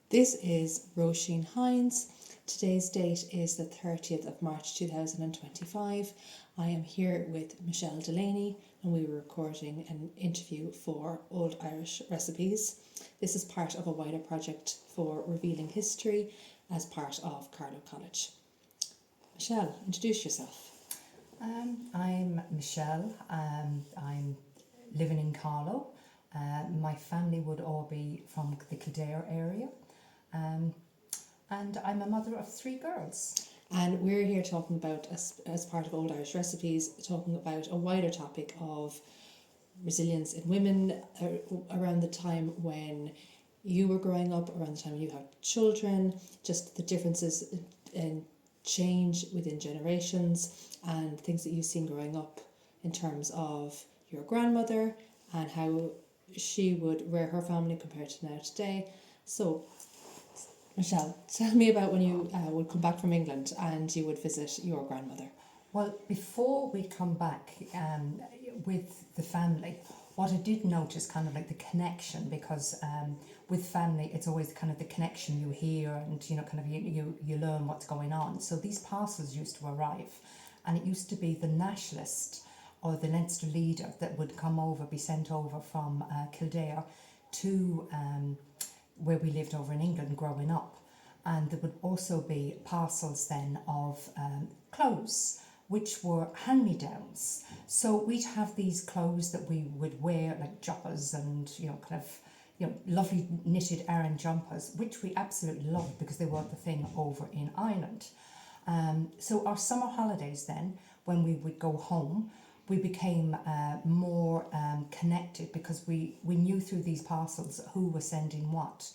This is Roisin Hines. Today's date is the 30th of March 2025. I am here with Michelle Delaney and we were recording an interview for Old Irish Recipes. This is part of a wider project for revealing history as part of Carlow College. Michelle, introduce yourself. I'm Michelle. I'm living in Carlow. My family would all be from the Kildare area. And I'm a mother of 3 girls. And we're here talking about, as part of Old Irish Recipes, talking about a wider topic of resilience in women around the time when you were growing up, around the time you had children, just the differences in change within generations and things that you've seen growing up in terms of your grandmother and how she would rear her family compared to now today. So, Michelle, tell me about when you would come back from England and you would visit your grandmother. Well, before we come back with the family, what I did notice kind of like the connection, because with family it's always kind of the connection you hear and kind of you learn what's going on. So these parcels used to arrive and it used to be the nationalist or the Leinster leader that would be sent over from Kildare to where we lived over in England growing up. And there would also be parcels then of clothes, which were hand-me-downs. So we'd have these clothes that we would wear, like joppers and lovely knitted Aran jumpers, which we absolutely loved because they were the thing over in Ireland. So our summer holidays then, when we would go home, we became more connected because we knew through these parcels who was sending what.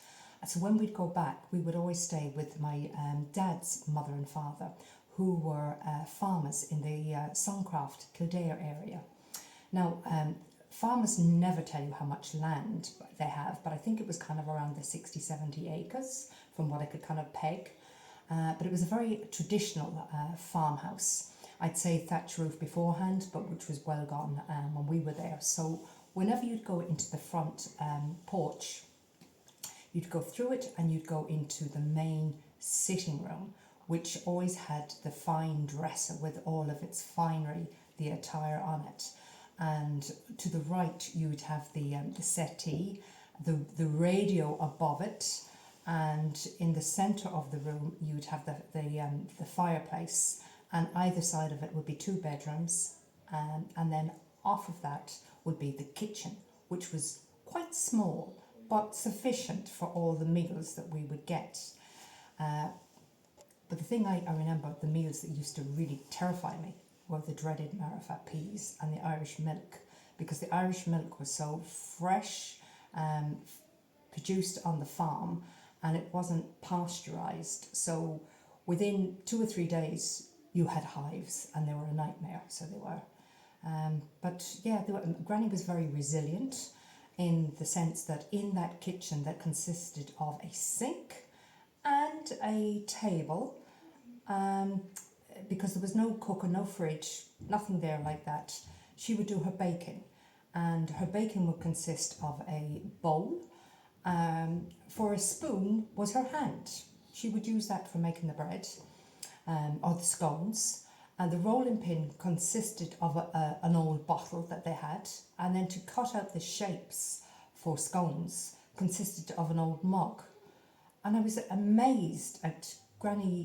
So when we'd go back, we would always stay with my dad's mother and father, who were farmers in the Songcraft, Kildare area. Now, farmers never tell you how much land they have, but I think it was kind of around the 60, 70 acres from what I could kind of peg. But it was a very traditional farmhouse. I'd say thatch roof beforehand, but which was well gone when we were there. So whenever you'd go into the front porch, you'd go through it and you'd go into the main sitting room, which always had the fine dresser with all of its finery, the attire on it. And to the right, you would have the settee, the radio above it, and in the centre of the room, you would have the fireplace. And either side of it would be 2 bedrooms, and then off of that would be the kitchen, which was quite small but sufficient for all the meals that we would get. But the thing I remember, the meals that used to really terrify me were the dreaded marifat peas and the Irish milk, because the Irish milk was so fresh, produced on the farm, and it wasn't pasteurised. So within 2 or 3 days, you had hives, and they were a nightmare, so they were. But yeah, Granny was very resilient in the sense that in that kitchen that consisted of a sink and a table, because there was no cooker, no fridge, nothing there like that, she would do her baking. And her baking would consist of a bowl. For a spoon was her hand. She would use that for making the bread. Or the scones, and the rolling pin consisted of an old bottle that they had, and then to cut out the shapes for scones consisted of an old mug. And I was amazed at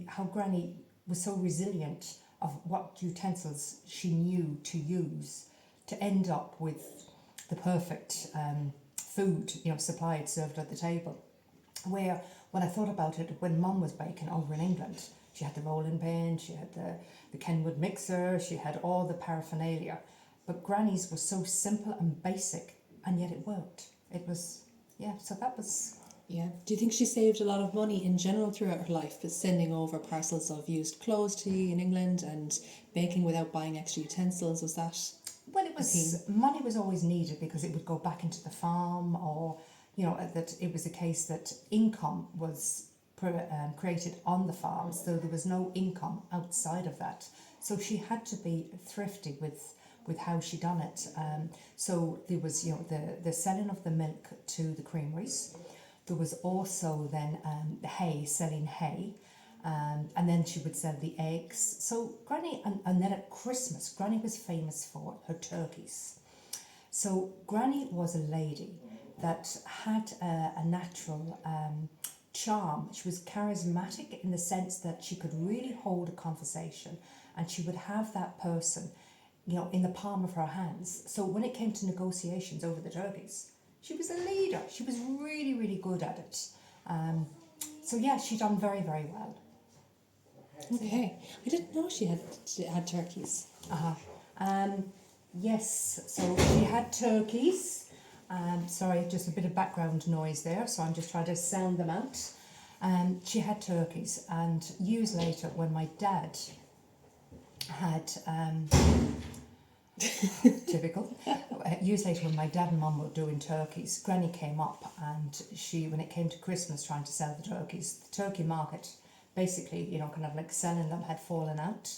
how Granny was so resilient of what utensils she knew to use to end up with the perfect food supplied, served at the table. Where when I thought about it, when Mum was baking over in England, she had the rolling pin, she had the Kenwood mixer, she had all the paraphernalia. But Granny's was so simple and basic, and yet it worked. It was, so that was... Yeah. Do you think she saved a lot of money in general throughout her life, but sending over parcels of used clothes to you in England and baking without buying extra utensils? Was that... Well, it was... Money was always needed because it would go back into the farm, or, that it was a case that income was created on the farm, so there was no income outside of that. So she had to be thrifty with how she done it. So there was, the selling of the milk to the creameries. There was also then hay, selling hay. And then she would sell the eggs. So Granny, and then at Christmas, Granny was famous for her turkeys. So Granny was a lady that had a natural charm. She was charismatic in the sense that she could really hold a conversation, and she would have that person, in the palm of her hands. So when it came to negotiations over the turkeys, she was a leader. She was really, really good at it. So yeah, she done very, very well. Okay, I didn't know she had turkeys. Yes, so she had turkeys. Sorry, just a bit of background noise there, so I'm just trying to sound them out. She had turkeys, and years later, when my dad had typical. Years later, when my dad and mum were doing turkeys, Granny came up, and when it came to Christmas, trying to sell the turkeys, the turkey market, basically, kind of like selling them, had fallen out.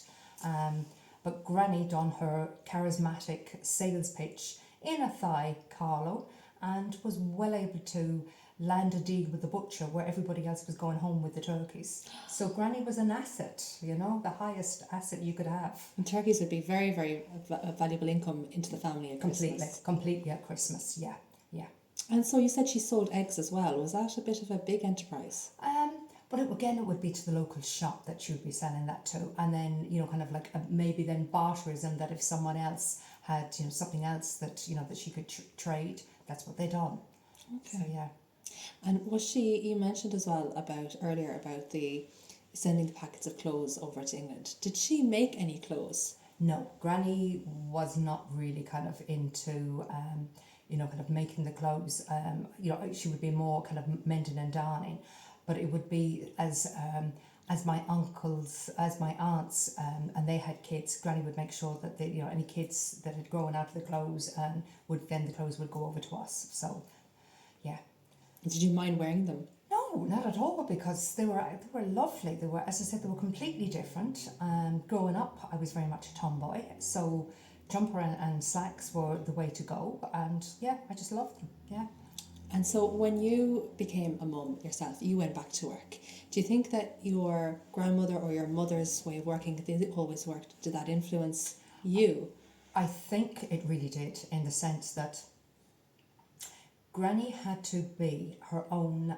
But Granny done her charismatic sales pitch in a Thai Carlo, and was well able to land a deal with the butcher where everybody else was going home with the turkeys. So Granny was an asset, the highest asset you could have. And turkeys would be very, very valuable income into the family at Christmas. Completely at Christmas, yeah. And so you said she sold eggs as well. Was that a bit of a big enterprise? But it would be to the local shop that she would be selling that to, and then kind of like maybe then barterism, that if someone else had something else that that she could trade, that's what they done. Okay. So yeah. And you mentioned as well earlier about the sending the packets of clothes over to England. Did she make any clothes? No, Granny was not really kind of into kind of making the clothes. She would be more kind of mending and darning. But it would be as my uncles, as my aunts, and they had kids. Granny would make sure that any kids that had grown out of the clothes, the clothes would go over to us. So, yeah. Did you mind wearing them? No, not at all, because they were lovely. They were, as I said, they were completely different. Growing up, I was very much a tomboy, so jumper and slacks were the way to go. And yeah, I just loved them. Yeah. And so when you became a mum yourself, you went back to work. Do you think that your grandmother or your mother's way of working, they always worked, did that influence you? I think it really did, in the sense that Granny had to be her own,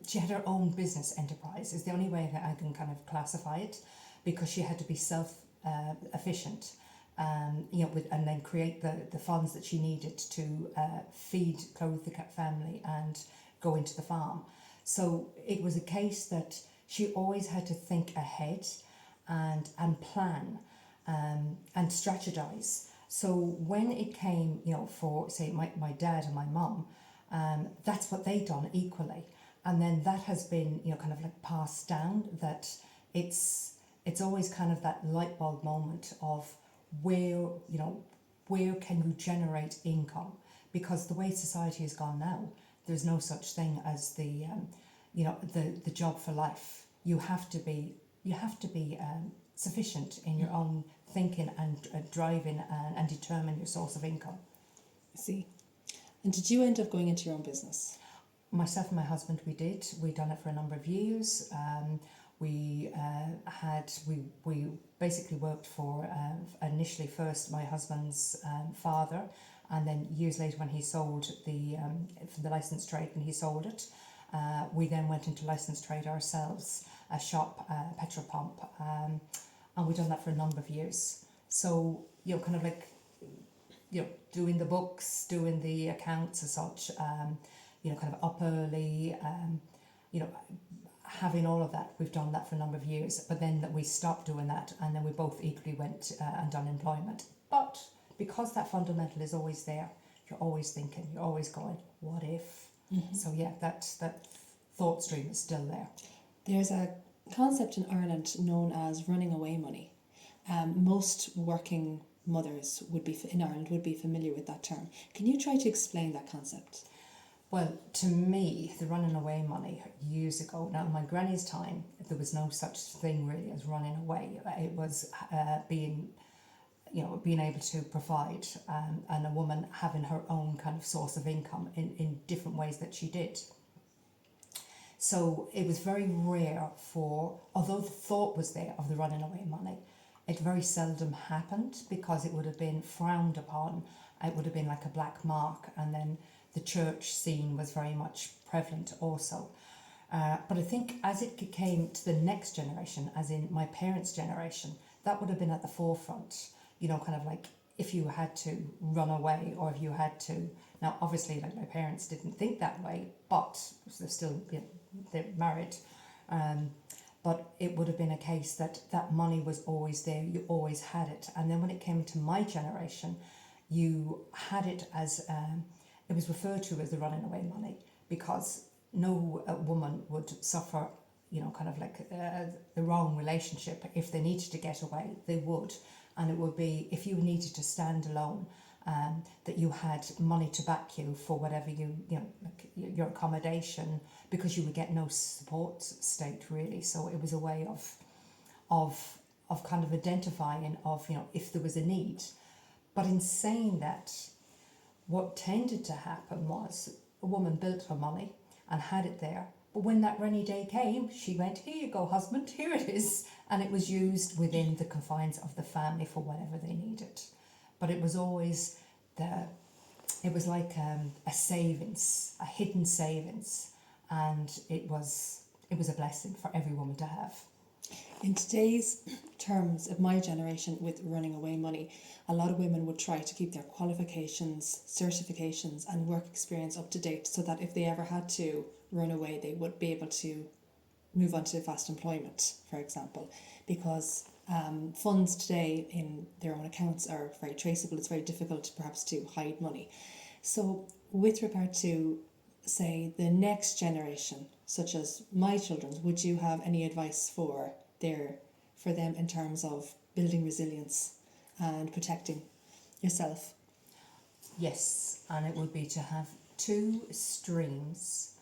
she had her own business enterprise, is the only way I can kind of classify it, because she had to be self-efficient. And then create the funds that she needed to clothe the family and go into the farm. So it was a case that she always had to think ahead and plan and strategize. So when it came, for say my dad and my mum, that's what they done equally, and then that has been kind of like passed down. That it's always kind of that light bulb moment of where can you generate income, because the way society has gone now, there's no such thing as the job for life. You have to be sufficient in your own thinking and driving and determine your source of income. I see. And did you end up going into your own business? Myself and my husband, we did. We'd done it for a number of years. We basically worked for initially first my husband's father, and then years later when he sold for the licensed trade, when he sold it, we then went into licensed trade ourselves, a shop, petrol pump, and we've done that for a number of years. So kind of like doing the books, doing the accounts as such, kind of up early, having all of that. We've done that for a number of years, but then we stopped doing that, and then we both equally went and done employment. But because that fundamental is always there, you're always thinking, you're always going, what if? Mm-hmm. So yeah, that thought stream is still there. There's a concept in Ireland known as running away money. Most working mothers in Ireland would be familiar with that term. Can you try to explain that concept? Well, to me, the running away money years ago, now in my granny's time, there was no such thing really as running away. It was being able to provide, and a woman having her own kind of source of income in different ways that she did. So it was very rare for, although the thought was there of the running away money, it very seldom happened because it would have been frowned upon. It would have been like a black mark, and then the church scene was very much prevalent also. But I think as it came to the next generation, as in my parents' generation, that would have been at the forefront. You know, kind of like if you had to run away or if you had to. Now, obviously, like my parents didn't think that way, but they're still, you know, they're married. But it would have been a case that that money was always there. You always had it. And then when it came to my generation, you had it as it was referred to as the running away money, because no woman would suffer, you know, kind of like the wrong relationship. If they needed to get away, they would. And it would be, if you needed to stand alone, that you had money to back you for whatever you know, like your accommodation, because you would get no support state really. So it was a way of kind of identifying of, you know, if there was a need. But in saying that, what tended to happen was a woman built her money and had it there. But when that rainy day came, she went, here you go, husband, here it is. And it was used within the confines of the family for whatever they needed. But it was always it was like a savings, a hidden savings. And it was a blessing for every woman to have. In today's terms of my generation with running away money, a lot of women would try to keep their qualifications, certifications and work experience up to date so that if they ever had to run away, they would be able to move on to fast employment, for example, because funds today in their own accounts are very traceable. It's very difficult perhaps to hide money. So with regard to, say, the next generation, such as my children's, would you have any advice for them in terms of building resilience and protecting yourself? Yes, and it would be to have two streams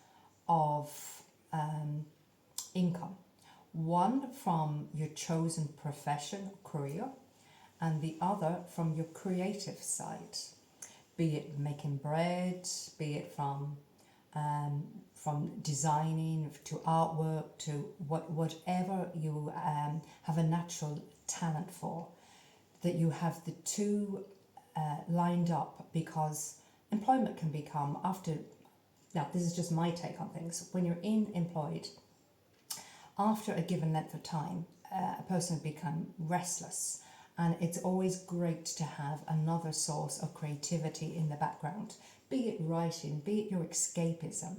of income. One from your chosen profession or career, and the other from your creative side, be it making bread, be it from designing to artwork to whatever you have a natural talent for, that you have the two lined up, because employment can become, after, now this is just my take on things, when you're employed, after a given length of time, a person will become restless, and it's always great to have another source of creativity in the background, be it writing, be it your escapism,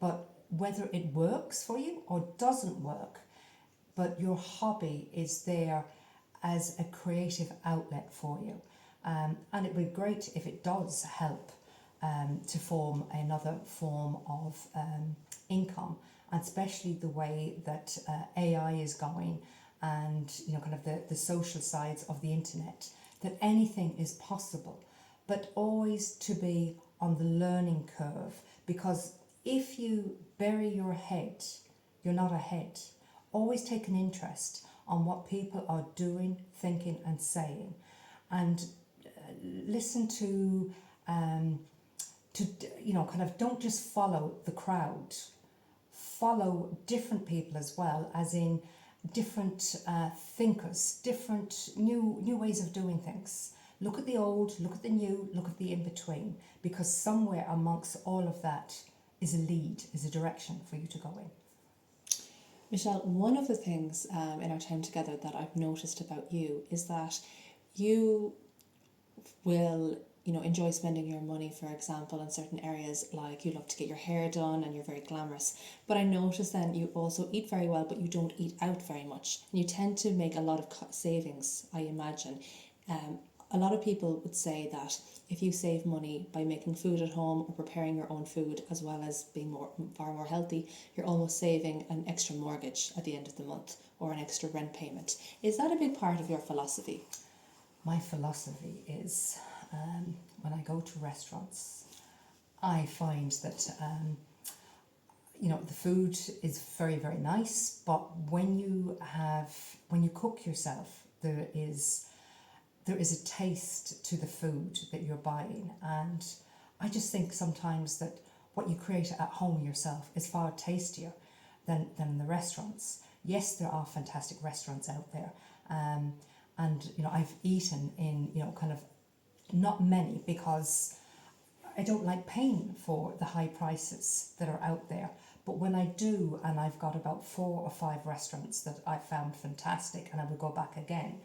but whether it works for you or doesn't work, but your hobby is there as a creative outlet for you. And it would be great if it does help to form another form of income, and especially the way that AI is going, and you know, kind of the social sides of the internet, that anything is possible, but always to be on the learning curve, because if you bury your head, you're not ahead. Always take an interest on what people are doing, thinking and saying, and listen to you know, kind of, don't just follow the crowd, follow different people as well, as in different thinkers, different new ways of doing things. Look at the old, look at the new, look at the in-between, because somewhere amongst all of that is a lead, is a direction for you to go in. Michelle, one of the things in our time together that I've noticed about you is that you will, you know, enjoy spending your money, for example, in certain areas, like you love to get your hair done and you're very glamorous. But I notice then you also eat very well, but you don't eat out very much. And you tend to make a lot of savings, I imagine. A lot of people would say that if you save money by making food at home or preparing your own food, as well as being far more healthy, you're almost saving an extra mortgage at the end of the month or an extra rent payment. Is that a big part of your philosophy? My philosophy is, when I go to restaurants, I find that you know, the food is very, very nice, but when you cook yourself, there is a taste to the food that you're buying. And I just think sometimes that what you create at home yourself is far tastier. than the restaurants. Yes, there are fantastic restaurants out there, and I've eaten in kind of not many because I don't like paying for the high prices that are out there. But when I do, and I've got about 4 or 5 restaurants that I found fantastic, and I would go back again.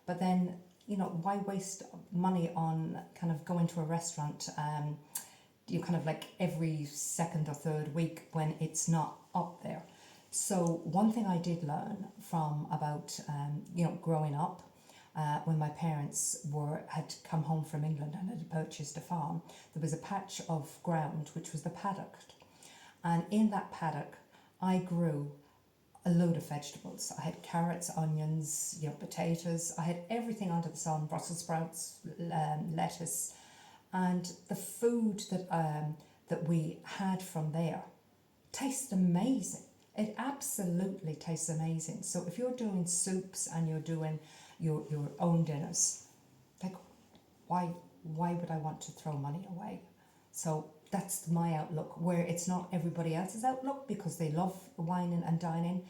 But then, why waste money on kind of going to a restaurant, kind of like every second or third week when it's not up there? So one thing I did learn from about, growing up, when my parents had come home from England and had purchased a farm, there was a patch of ground which was the paddock. And in that paddock, I grew a load of vegetables. I had carrots, onions, potatoes. I had everything under the sun: Brussels sprouts, lettuce, and the food that we had from there tasted amazing. It absolutely tastes amazing. So if you're doing soups and you're doing your own dinners, like why would I want to throw money away? So that's my outlook, where it's not everybody else's outlook because they love wining and dining,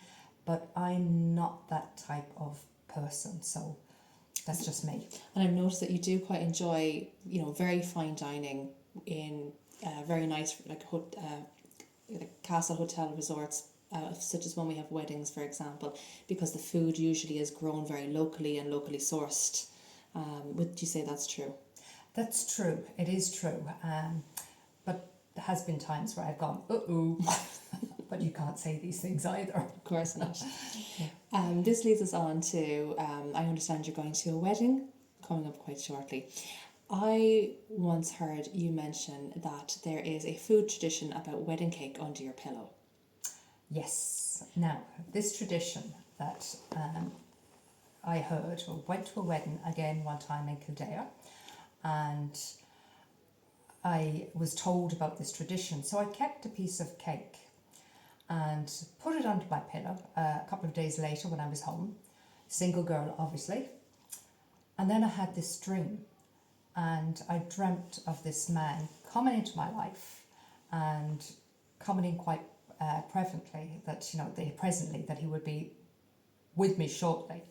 but I'm not that type of person. So that's just me. And I've noticed that you do quite enjoy, very fine dining in very nice, like castle hotel resorts, such as when we have weddings, for example, because the food usually is grown very locally and locally sourced. Would you say that's true? That's true. It is true. But there has been times where I've gone, but you can't say these things either. Of course not. This leads us on to, I understand you're going to a wedding coming up quite shortly. I once heard you mention that there is a food tradition about wedding cake under your pillow. Yes. Now, this tradition that I heard, or went to a wedding again one time in Kildare, and I was told about this tradition. So I kept a piece of cake and put it under my pillow a couple of days later when I was home. Single girl, obviously. And then I had this dream, and I dreamt of this man coming into my life and coming in quite presently, that he would be with me shortly.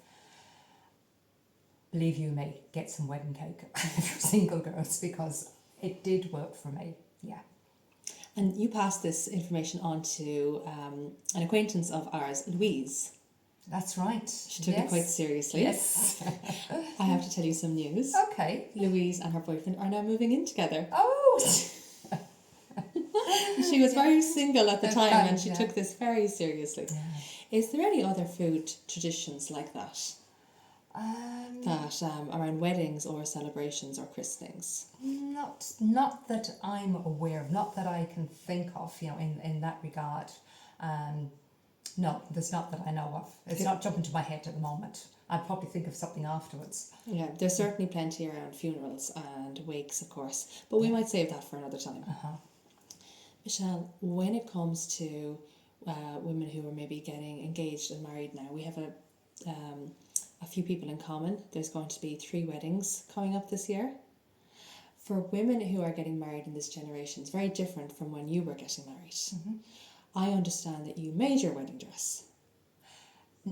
Believe you me, get some wedding cake for single girls, because it did work for me. Yeah. And you passed this information on to an acquaintance of ours, Louise. That's right. She took it quite seriously. Yes. I have to tell you some news. Okay. Louise and her boyfriend are now moving in together. Oh! She was very single at the time, and she yeah. took this very seriously. Yeah. Is there any other food traditions like that? Around weddings or celebrations or christenings? Not that I'm aware of, not that I can think of, in that regard. No, there's not that I know of. It's not jumping to my head at the moment. I'd probably think of something afterwards. Yeah, there's certainly plenty around funerals and wakes, of course, but we might save that for another time. Michelle, when it comes to women who are maybe getting engaged and married now, we have a few people in common. There's going to be 3 weddings coming up this year. For women who are getting married in this generation, it's very different from when you were getting married. Mm-hmm. I understand that you made your wedding dress.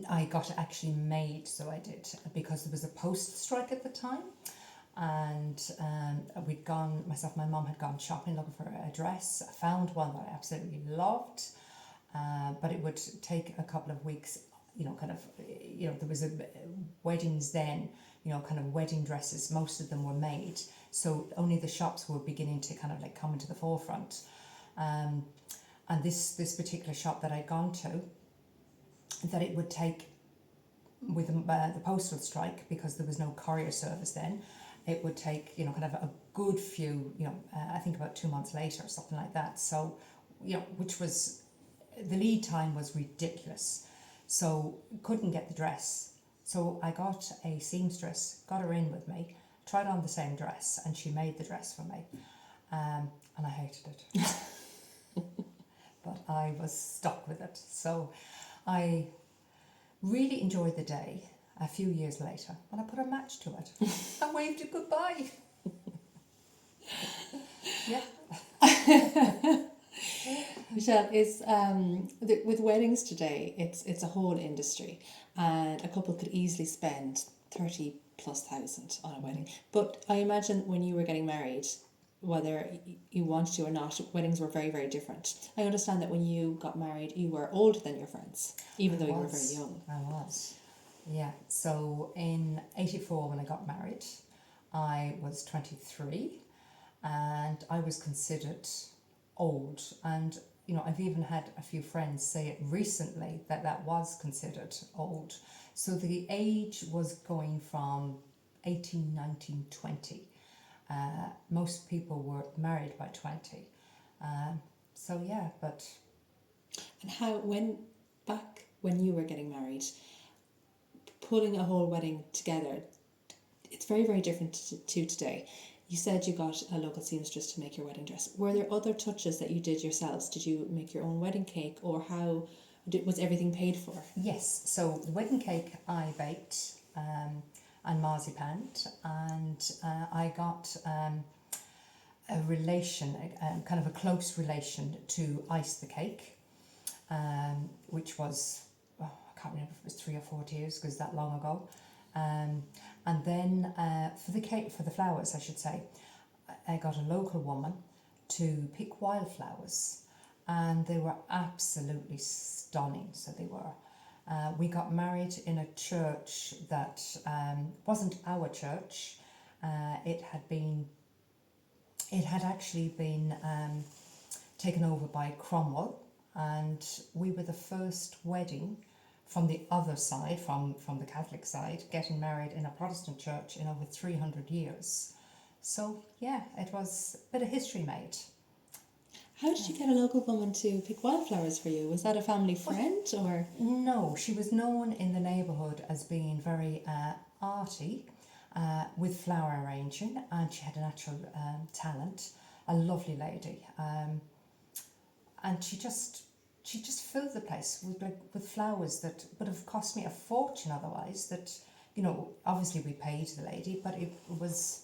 I got it actually made, so I did, because there was a post strike at the time, and myself and my mum had gone shopping looking for a dress. I found one that I absolutely loved, but it would take a couple of weeks. There was weddings then, kind of wedding dresses, most of them were made. So only the shops were beginning to kind of like come into the forefront. And this particular shop that I'd gone to, that it would take, with the postal strike, because there was no courier service then, it would take, kind of a good few, I think about 2 months later or something like that. So, which was, the lead time was ridiculous. So couldn't get the dress. So I got a seamstress, got her in with me, tried on the same dress, and she made the dress for me. And I hated it. But I was stuck with it. So I really enjoyed the day a few years later when I put a match to it. I waved it goodbye. Yeah. Michelle, with weddings today, it's a whole industry, and a couple could easily spend 30 plus thousand on a wedding. But I imagine when you were getting married, whether you wanted to or not, weddings were very, very different. I understand that when you got married, you were older than your friends, even though you were very young. I was. Yeah. So in '84, when I got married, I was 23, and I was considered old. And I've even had a few friends say it recently that that was considered old. So the age was going from 18, 19, 20. Most people were married by 20. So yeah, but And back when you were getting married, pulling a whole wedding together, it's very, very different to today. You said you got a local seamstress to make your wedding dress. Were there other touches that you did yourselves? Did you make your own wedding cake, or was everything paid for? yes, so the wedding cake I baked, and marzipan, and I got a relation, kind of a close relation, to ice the cake, which was, I can't remember if it was 3 or 4 years because that long ago. And then for the cake, for the flowers, I should say, I got a local woman to pick wildflowers, and they were absolutely stunning. So they were. We got married in a church that wasn't our church. It had actually been taken over by Cromwell, and we were the first wedding from the other side, from the Catholic side, getting married in a Protestant church in over 300 years. So yeah, it was a bit of history made. How did you get a local woman to pick wildflowers for you? Was that a family friend, or? No, she was known in the neighbourhood as being very arty with flower arranging, and she had a natural talent. A lovely lady, and she just filled the place with flowers that would have cost me a fortune otherwise. That obviously we paid the lady, but it was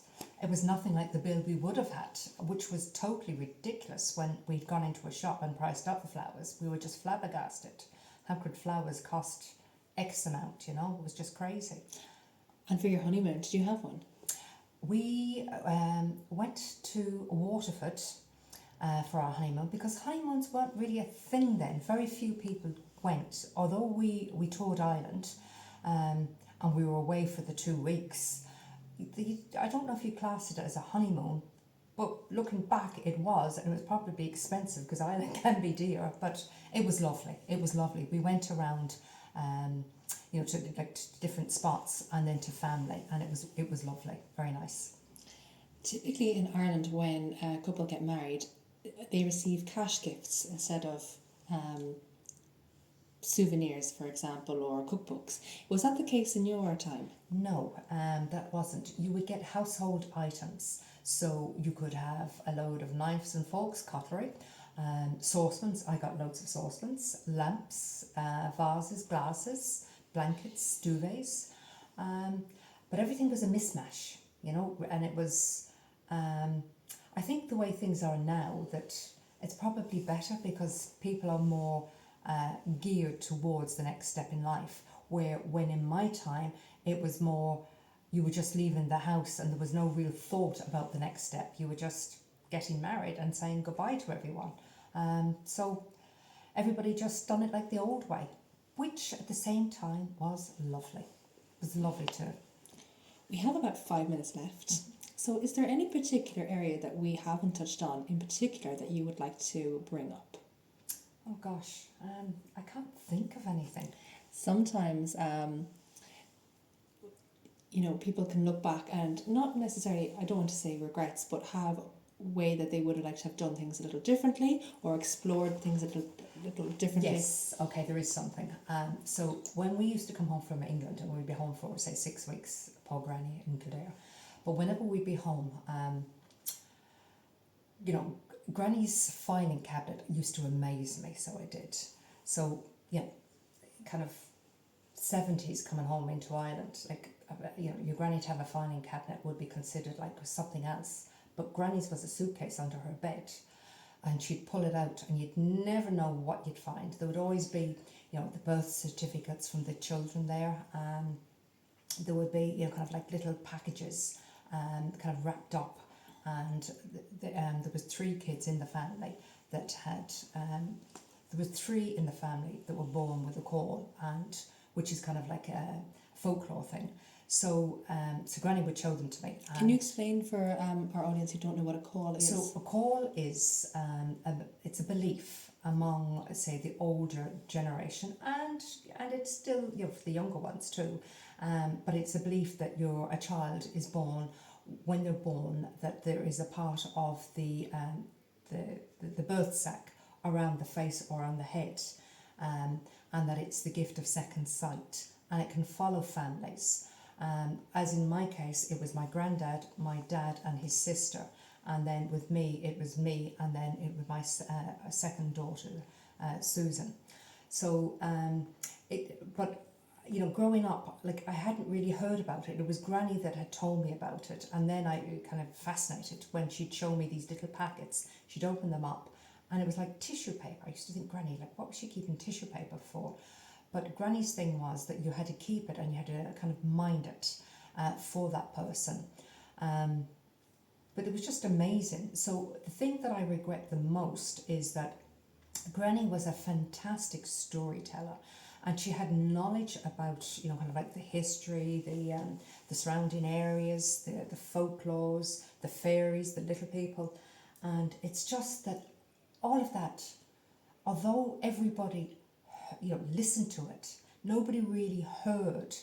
nothing like the bill we would have had, which was totally ridiculous. When we'd gone into a shop and priced up the flowers, we were just flabbergasted. How could flowers cost X amount? It was just crazy. And for your honeymoon, did you have one? We went to Waterford for our honeymoon, because honeymoons weren't really a thing then. Very few people went, although we toured Ireland, and we were away for the 2 weeks. I don't know if you classed it as a honeymoon, but looking back, it was, and it was probably expensive because Ireland can be dear, but it was lovely. It was lovely. We went around, to different spots, and then to family, and it was lovely, very nice. Typically in Ireland, when a couple get married, they receive cash gifts instead of souvenirs, for example, or cookbooks. Was that the case in your time? No, that wasn't. You would get household items. So you could have a load of knives and forks, cutlery, saucepans. I got loads of saucepans, lamps, vases, glasses, blankets, duvets. But everything was a mismatch, and it was, I think the way things are now, that it's probably better because people are more geared towards the next step in life, where when in my time it was more, you were just leaving the house and there was no real thought about the next step. You were just getting married and saying goodbye to everyone. So everybody just done it like the old way, which at the same time was lovely. It was lovely too. We have about 5 minutes left. So is there any particular area that we haven't touched on in particular that you would like to bring up? Oh gosh, I can't think of anything. Sometimes, people can look back and not necessarily, I don't want to say regrets, but have a way that they would have liked to have done things a little differently or explored things a little differently. Yes, okay, there is something. So when we used to come home from England, and we'd be home for, say, 6 weeks, poor Granny in Kildare, but whenever we'd be home, Granny's filing cabinet used to amaze me, so it did. So, kind of 70s coming home into Ireland, your Granny to have a filing cabinet would be considered like something else. But Granny's was a suitcase under her bed. and she'd pull it out, and you'd never know what you'd find. There would always be, you know, the birth certificates from the children there. There would be, you know, kind of like little packages, kind of wrapped up, and there was 3 kids in the family that had. There was 3 in the family that were born with a caul, and which is kind of like a folklore thing. So, so Granny would show them to me. Can you explain for our audience who don't know what a caul is? So a caul is it's a belief among, say, the older generation, and it's still, you know, for the younger ones too. But it's a belief that a child is born. When they're born, that there is a part of the birth sac around the face or on the head, and that it's the gift of second sight, and it can follow families. As in my case, it was my granddad, my dad, and his sister, and then with me, it was me, and then it was my second daughter, Susan. So, but you know, growing up, like, I hadn't really heard about it. It was Granny that had told me about it, and then I kind of fascinated when she'd show me these little packets. She'd open them up, and it was like tissue paper. I used to think, Granny, like, what was she keeping tissue paper for? But Granny's thing was that you had to keep it and you had to kind of mind it for that person. But it was just amazing. So the thing that I regret the most is that Granny was a fantastic storyteller, and she had knowledge about, you know, kind of like the history, the surrounding areas, the folklores, the fairies, the little people. And it's just that all of that, although everybody, you know, listened to it, nobody really heard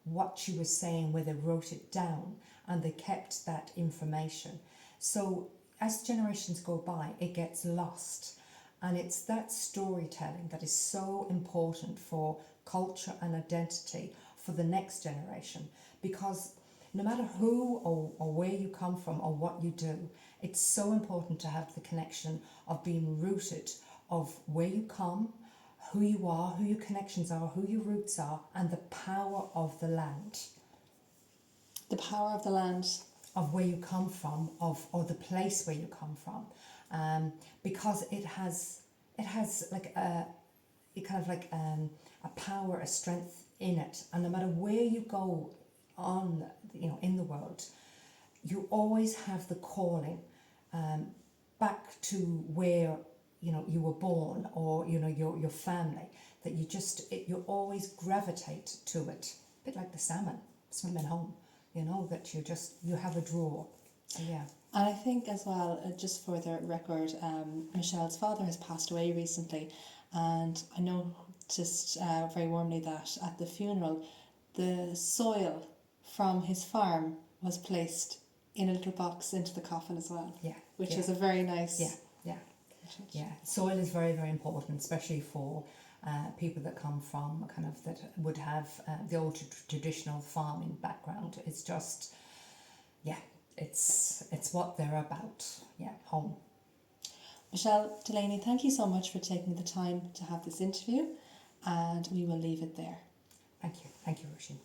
what she was saying where they wrote it down, and they kept that information. So as generations go by, it gets lost, and it's that storytelling that is so important for culture and identity for the next generation, because no matter who or where you come from or what you do, it's so important to have the connection of being rooted of where you come, who you are, who your connections are, who your roots are, and the power of the land. The power of the land. Of where you come from, or the place where you come from, because it has like a power, a strength in it, and no matter where you go on, you know, in the world, you always have the calling back to where, you know, you were born, or, you know, your family, that you always gravitate to it, a bit like the salmon swimming home, you know, that you have a draw. So yeah. And I think as well, just for the record, Michelle's father has passed away recently, and I noticed very warmly that at the funeral, the soil from his farm was placed in a little box into the coffin as well. Yeah. Which is a very nice. Yeah. Soil is very, very important, especially for people that come from that would have the old traditional farming background. It's just, it's what they're about. Yeah, home. Michelle, Delaney, thank you so much for taking the time to have this interview, and we will leave it there. Thank you, Roisin.